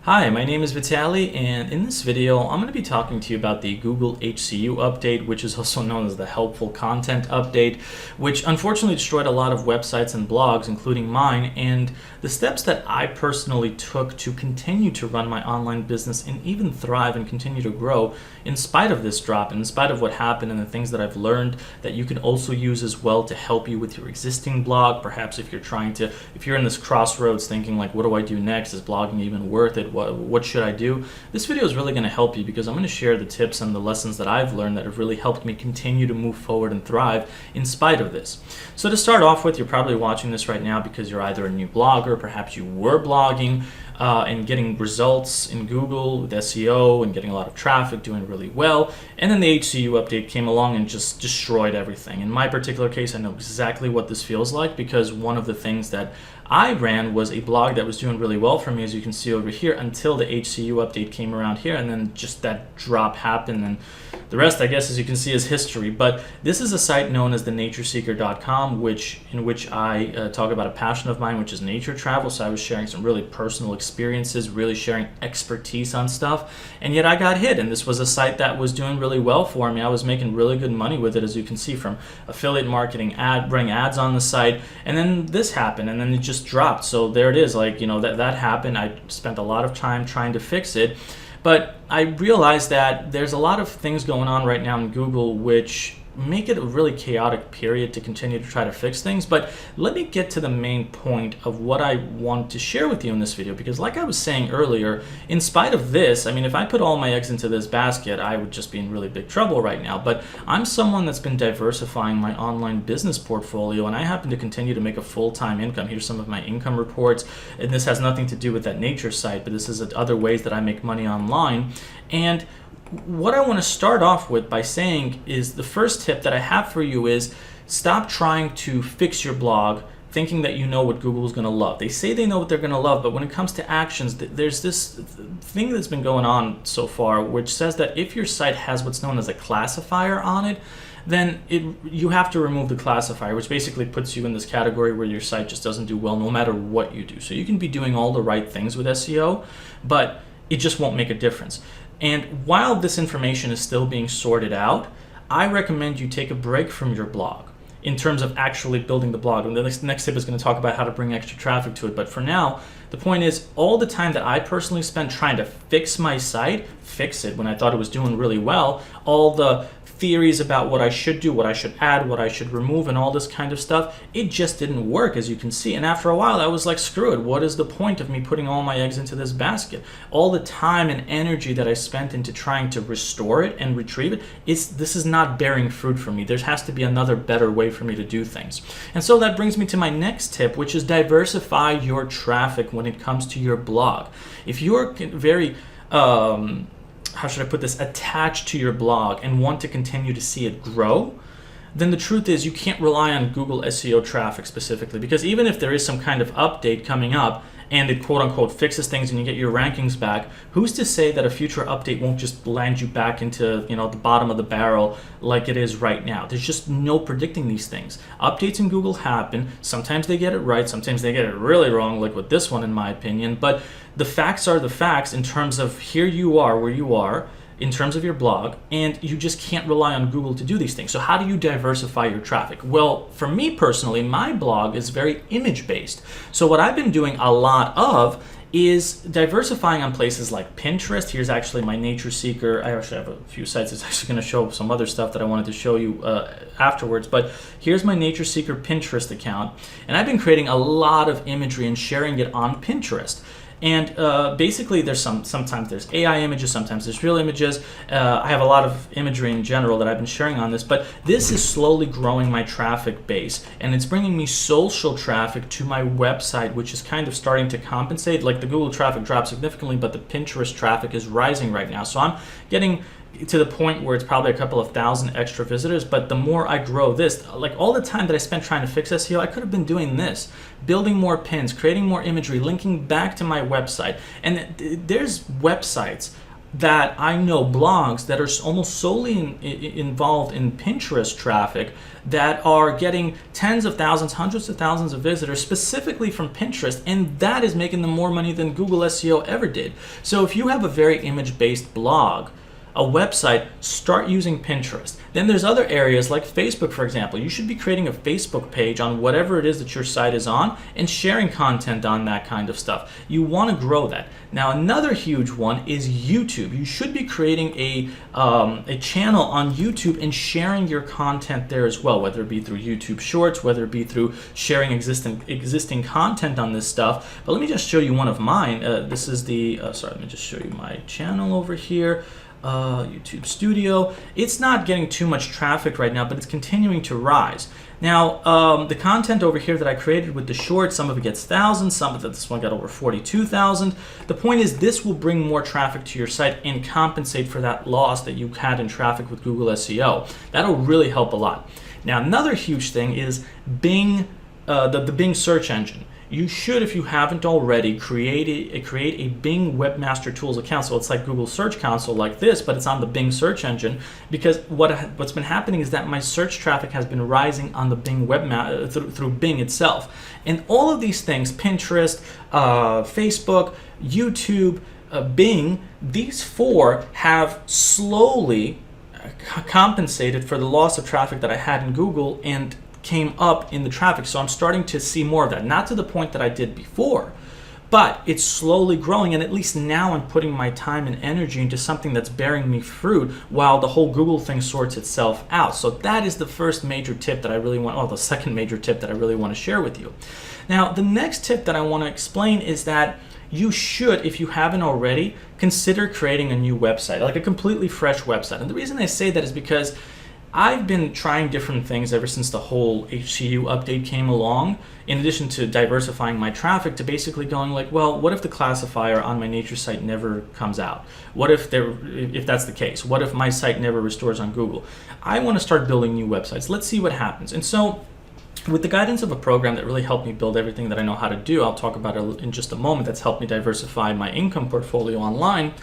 Hi, my name is Vitaly, and in this video I'm going to be talking to you about the Google HCU update, which is also known as the Helpful Content Update, which unfortunately destroyed a lot of websites and blogs, including mine, and the steps that I personally took to continue to run my online business and even thrive and continue to grow in spite of this drop, in spite of what happened, and the things that I've learned that you can also use as well to help you with your existing blog. Perhaps if you're in this crossroads thinking like, what do I do next? Is blogging even worth it? What should I do? This video is really going to help you because I'm going to share the tips and the lessons that I've learned that have really helped me continue to move forward and thrive in spite of this. So to start off with, you're probably watching this right now because you're either a new blogger, perhaps you were blogging and getting results in Google with SEO and getting a lot of traffic, doing really well, and then the HCU update came along and just destroyed everything. In my particular case, I know exactly what this feels like because one of the things that I ran was a blog that was doing really well for me, as you can see over here, until the HCU update came around here, and then just that drop happened, and the rest, I guess, as you can see, is history. But this is a site known as thenatureseeker.com, in which I talk about a passion of mine, which is nature travel. So I was sharing some really personal experiences, really sharing expertise on stuff, and yet I got hit, and this was a site that was doing really well for me. I was making really good money with it, as you can see, from affiliate marketing, running ads on the site, and then this happened, and then it just dropped. So there it is, that happened. I spent a lot of time trying to fix it, but I realized that there's a lot of things going on right now in Google which make it a really chaotic period to continue to try to fix things. But let me get to the main point of what I want to share with you in this video, because like I was saying earlier, in spite of this, I mean, if I put all my eggs into this basket, I would just be in really big trouble right now. But I'm someone that's been diversifying my online business portfolio, and I happen to continue to make a full-time income. Here's some of my income reports, and this has nothing to do with that nature site, but this is other ways that I make money online. And what I want to start off with by saying is the first tip that I have for you is stop trying to fix your blog thinking that you know what Google is going to love. They say they know what they're going to love, but when it comes to actions, there's this thing that's been going on so far which says that if your site has what's known as a classifier on it, then you have to remove the classifier, which basically puts you in this category where your site just doesn't do well no matter what you do. So you can be doing all the right things with SEO, but it just won't make a difference. And while this information is still being sorted out, I recommend you take a break from your blog in terms of actually building the blog. And the next tip is going to talk about how to bring extra traffic to it. But for now, the point is, all the time that I personally spent trying to fix my site, fix it when I thought it was doing really well, all the theories about what I should do, what I should add, what I should remove, and all this kind of stuff, it just didn't work, as you can see. And after a while, I was like, screw it. What is the point of me putting all my eggs into this basket? All the time and energy that I spent into trying to restore it and retrieve it, this is not bearing fruit for me. There has to be another better way for me to do things. And so that brings me to my next tip, which is diversify your traffic when it comes to your blog. If you're very how should I put this, attached to your blog and want to continue to see it grow, then the truth is you can't rely on Google SEO traffic specifically, because even if there is some kind of update coming up and it quote unquote fixes things and you get your rankings back, who's to say that a future update won't just land you back into the bottom of the barrel like it is right now? There's just no predicting these things. Updates in Google happen. Sometimes they get it right, sometimes they get it really wrong, like with this one in my opinion, but the facts are the facts in terms of here you are where you are in terms of your blog, and you just can't rely on Google to do these things. So how do you diversify your traffic? Well, for me personally, my blog is very image-based. So what I've been doing a lot of is diversifying on places like Pinterest. Here's actually my Nature Seeker. I actually have a few sites. It's actually going to show some other stuff that I wanted to show you afterwards. But here's my Nature Seeker Pinterest account. And I've been creating a lot of imagery and sharing it on Pinterest. And basically there's sometimes there's AI images, sometimes there's real images. I have a lot of imagery in general that I've been sharing on this, but this is slowly growing my traffic base, and it's bringing me social traffic to my website, which is kind of starting to compensate. Like the Google traffic dropped significantly, but the Pinterest traffic is rising right now. So I'm getting to the point where it's probably a couple of thousand extra visitors, but the more I grow this, like all the time that I spent trying to fix SEO, I could have been doing this, building more pins, creating more imagery, linking back to my website. And there's websites that I know blogs that are almost solely involved in Pinterest traffic that are getting tens of thousands, hundreds of thousands of visitors specifically from Pinterest, and that is making them more money than Google SEO ever did. So if you have a very image-based blog, a website, start using Pinterest. Then there's other areas like Facebook, for example. You should be creating a Facebook page on whatever it is that your site is on and sharing content on that kind of stuff. You want to grow that. Now, another huge one is YouTube. You should be creating a channel on YouTube and sharing your content there as well, whether it be through YouTube Shorts, whether it be through sharing existing content on this stuff. But let me just show you one of mine. This is the, let me just show you my channel over here. YouTube Studio. It's not getting too much traffic right now, but it's continuing to rise. Now, the content over here that I created with the shorts, some of it gets thousands, some of it, this one got over 42,000. The point is this will bring more traffic to your site and compensate for that loss that you had in traffic with Google SEO. That'll really help a lot. Now, another huge thing is Bing, the Bing search engine. You should, if you haven't already, create a Bing Webmaster Tools account. So it's like Google Search Console like this, but it's on the Bing search engine, because what's been happening is that my search traffic has been rising on the Bing through Bing itself. And all of these things, Pinterest, Facebook, YouTube, Bing, these four have slowly compensated for the loss of traffic that I had in Google and came up in the traffic. So I'm starting to see more of that, not to the point that I did before, but it's slowly growing, and at least now I'm putting my time and energy into something that's bearing me fruit while the whole Google thing sorts itself out. So that is the first major tip that I really want, the second major tip that I really want to share with you. Now, the next tip that I want to explain is that you should, if you haven't already, consider creating a new website, like a completely fresh website. And the reason I say that is because I've been trying different things ever since the whole HCU update came along, in addition to diversifying my traffic, to basically going like, well, what if the classifier on my nature site never comes out? What if that's the case? What if my site never restores on Google? I want to start building new websites. Let's see what happens. And so, with the guidance of a program that really helped me build everything that I know how to do, I'll talk about it in just a moment, that's helped me diversify my income portfolio online,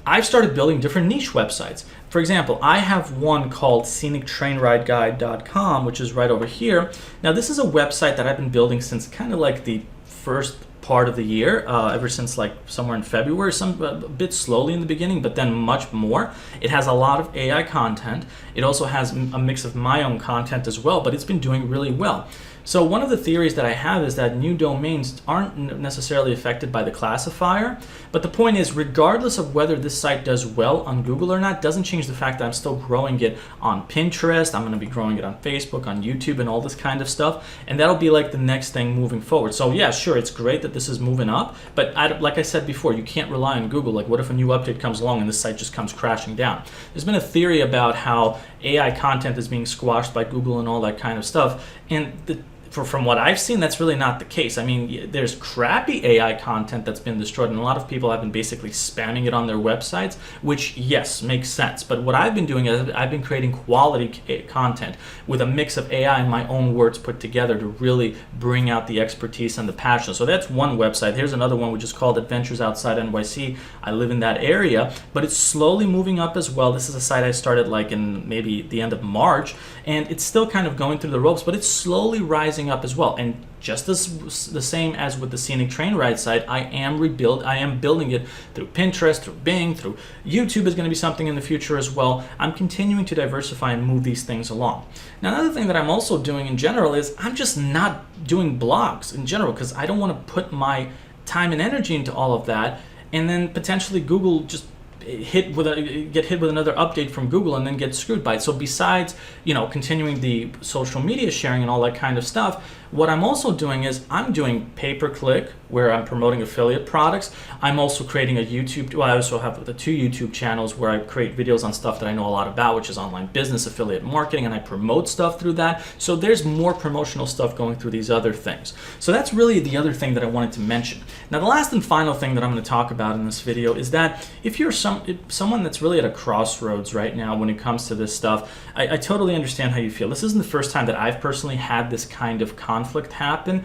I've started building different niche websites. For example, I have one called scenictrainrideguide.com, which is right over here. Now, this is a website that I've been building since kind of like the first part of the year, ever since like somewhere in February, a bit slowly in the beginning, but then much more. It has a lot of AI content. It also has a mix of my own content as well, but it's been doing really well. So one of the theories that I have is that new domains aren't necessarily affected by the classifier, but the point is, regardless of whether this site does well on Google or not, doesn't change the fact that I'm still growing it on Pinterest, I'm going to be growing it on Facebook, on YouTube, and all this kind of stuff, and that'll be like the next thing moving forward. So yeah, sure, it's great that this is moving up, but like I said before, you can't rely on Google. Like, what if a new update comes along and this site just comes crashing down? There's been a theory about how AI content is being squashed by Google and all that kind of stuff, and from what I've seen, that's really not the case. I mean, there's crappy AI content that's been destroyed, and a lot of people have been basically spamming it on their websites, which, yes, makes sense. But what I've been doing is I've been creating quality content with a mix of AI and my own words put together to really bring out the expertise and the passion. So that's one website. Here's another one, which is called Adventures Outside NYC. I live in that area, but it's slowly moving up as well. This is a site I started like in maybe the end of March, and it's still kind of going through the ropes, but it's slowly rising up as well. And just as the same as with the Scenic Train Ride site, I am building it through Pinterest, through Bing, through YouTube is going to be something in the future as well. I'm continuing to diversify and move these things along. Now, another thing that I'm also doing in general is I'm just not doing blogs in general, because I don't want to put my time and energy into all of that, and then potentially Google just get hit with another update from Google and then get screwed by it. So besides, continuing the social media sharing and all that kind of stuff, what I'm also doing is I'm doing pay-per-click, where I'm promoting affiliate products. I'm also creating a I also have the 2 YouTube channels where I create videos on stuff that I know a lot about, which is online business, affiliate marketing, and I promote stuff through that. So there's more promotional stuff going through these other things. So that's really the other thing that I wanted to mention. Now, the last and final thing that I'm going to talk about in this video is that if you're someone that's really at a crossroads right now when it comes to this stuff, I totally understand how you feel. This isn't the first time that I've personally had this kind of content conflict happen.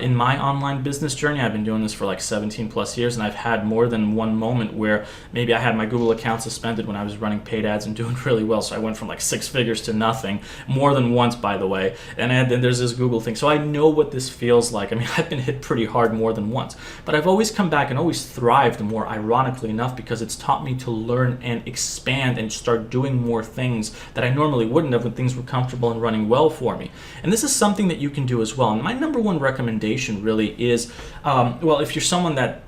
In my online business journey, I've been doing this for like 17 plus years, and I've had more than one moment where maybe I had my Google account suspended when I was running paid ads and doing really well. So I went from like 6 figures to nothing, more than once, by the way. And then there's this Google thing. So I know what this feels like. I mean, I've been hit pretty hard more than once, but I've always come back and always thrived more, ironically enough, because it's taught me to learn and expand and start doing more things that I normally wouldn't have when things were comfortable and running well for me. And this is something that you can do as well. And my number one recommendation really is, well, if you're someone that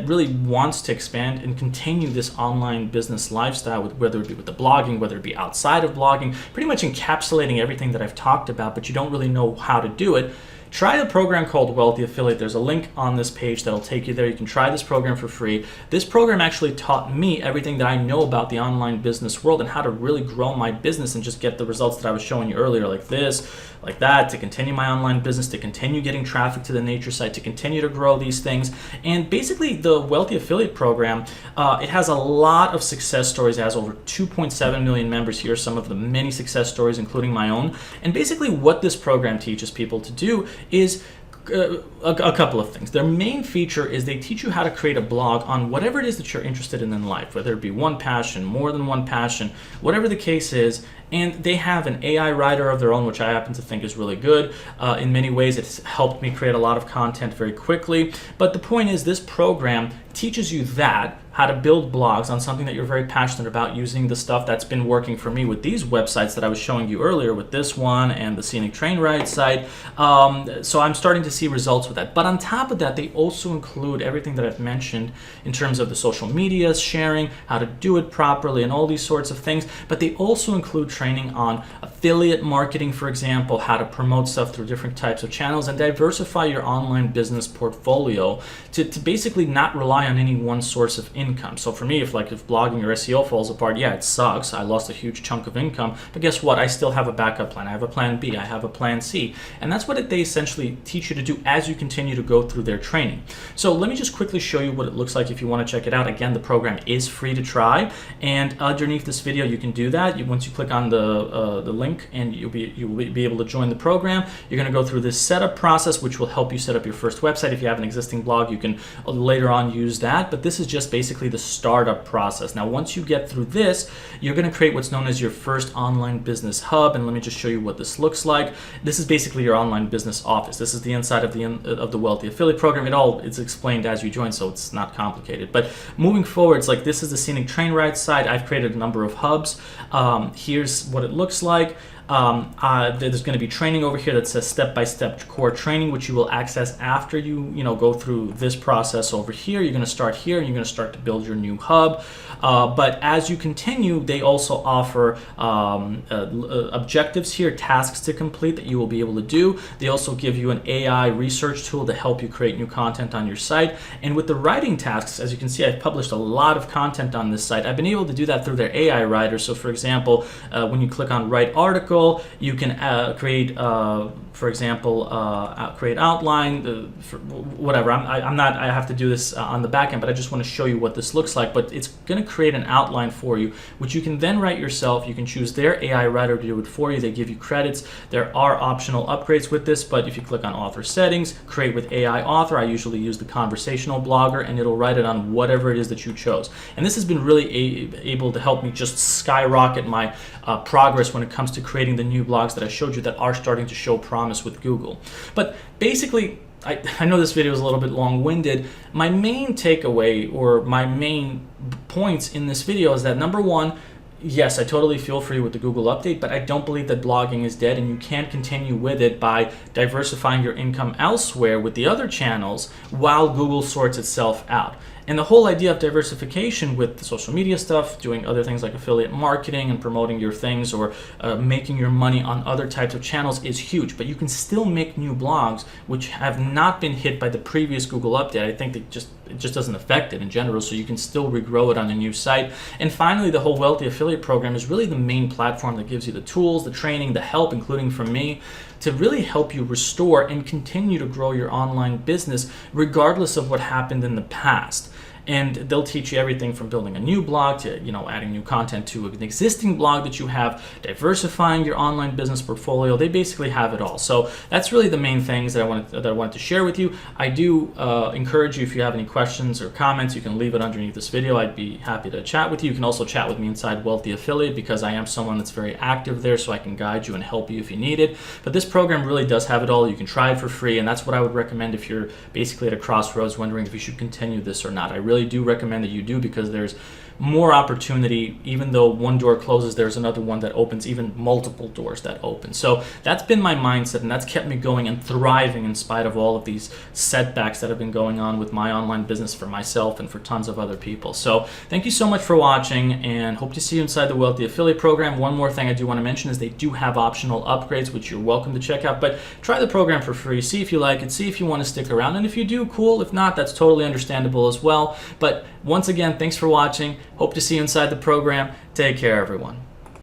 really wants to expand and continue this online business lifestyle, with whether it be with the blogging, whether it be outside of blogging, pretty much encapsulating everything that I've talked about, but you don't really know how to do it, try the program called Wealthy Affiliate. There's a link on this page that'll take you there. You can try this program for free. This program actually taught me everything that I know about the online business world and how to really grow my business and just get the results that I was showing you earlier, like this, like that, to continue my online business, to continue getting traffic to the nature site, to continue to grow these things. And basically the Wealthy Affiliate program, it has a lot of success stories. It has over 2.7 million members. Here are some of the many success stories, including my own. And basically what this program teaches people to do is a couple of things. Their main feature is they teach you how to create a blog on whatever it is that you're interested in life, whether it be one passion, more than one passion, whatever the case is. And they have an AI writer of their own, which I happen to think is really good. In many ways, it's helped me create a lot of content very quickly. But the point is, this program teaches you how to build blogs on something that you're very passionate about, using the stuff that's been working for me with these websites that I was showing you earlier, with this one and the Scenic Train Ride site. So I'm starting to see results with that. But on top of that, they also include everything that I've mentioned in terms of the social media sharing, how to do it properly, and all these sorts of things. But they also include training on affiliate marketing, for example, how to promote stuff through different types of channels, and diversify your online business portfolio to basically not rely on any one source of income. So for me, if blogging or SEO falls apart, yeah, it sucks. I lost a huge chunk of income, but guess what? I still have a backup plan. I have a plan B. I have a plan C. And that's what they essentially teach you to do as you continue to go through their training. So let me just quickly show you what it looks like if you want to check it out. Again, the program is free to try, and underneath this video, you can do that. Once you click on the link, and you'll be able to join the program. You're going to go through this setup process, which will help you set up your first website. If you have an existing blog, you can later on use that, but this is just basically the startup process. Now, once you get through this, you're going to create what's known as your first online business hub, and let me just show you what this looks like. This is basically your online business office. This is the inside of the Wealthy Affiliate program. It's explained as you join, so it's not complicated. But moving forward, it's like this is the Scenic Train Ride site. I've created a number of hubs. Here's what it looks like. There's going to be training over here that says step-by-step core training, which you will access after you go through this process over here. You're going to start here, and you're going to start to build your new hub. But as you continue, they also offer objectives here, tasks to complete that you will be able to do. They also give you an AI research tool to help you create new content on your site. And with the writing tasks, as you can see, I've published a lot of content on this site. I've been able to do that through their AI writer. So for example, when you click on write article, you can create, for example, create outline, whatever. I have to do this on the back end, but I just want to show you what this looks like. But it's going to create an outline for you, which you can then write yourself. You can choose their AI writer to do it for you. They give you credits. There are optional upgrades with this, but if you click on author settings, create with AI author, I usually use the conversational blogger, and it'll write it on whatever it is that you chose. And this has been really able to help me just skyrocket my progress when it comes to creating the new blogs that I showed you that are starting to show promise with Google. But basically, I know this video is a little bit long-winded. My main takeaway, or my main points in this video, is that number one, yes, I totally feel for you with the Google update, but I don't believe that blogging is dead, and you can't continue with it by diversifying your income elsewhere with the other channels while Google sorts itself out. And the whole idea of diversification with the social media stuff, doing other things like affiliate marketing and promoting your things, or making your money on other types of channels, is huge. But you can still make new blogs which have not been hit by the previous Google update. I think it just doesn't affect it in general, so you can still regrow it on a new site. And finally, the whole Wealthy Affiliate program is really the main platform that gives you the tools, the training, the help, including from me, to really help you restore and continue to grow your online business regardless of what happened in the past. and they'll teach you everything from building a new blog to, adding new content to an existing blog that you have, diversifying your online business portfolio. They basically have it all. So that's really the main things that I wanted to share with you. I do encourage you, if you have any questions or comments, you can leave it underneath this video. I'd be happy to chat with you. You can also chat with me inside Wealthy Affiliate, because I am someone that's very active there, so I can guide you and help you if you need it. But this program really does have it all. You can try it for free, and that's what I would recommend if you're basically at a crossroads wondering if you should continue this or not. I really do recommend that you do, because there's more opportunity. Even though one door closes, there's another one that opens, even multiple doors that open. So that's been my mindset, and that's kept me going and thriving in spite of all of these setbacks that have been going on with my online business for myself and for tons of other people. So thank you so much for watching, and hope to see you inside the Wealthy Affiliate Program. One more thing I do want to mention is they do have optional upgrades, which you're welcome to check out, but try the program for free. See if you like it, see if you want to stick around, and if you do, cool. If not, that's totally understandable as well. But once again, thanks for watching. Hope to see you inside the program. Take care, everyone.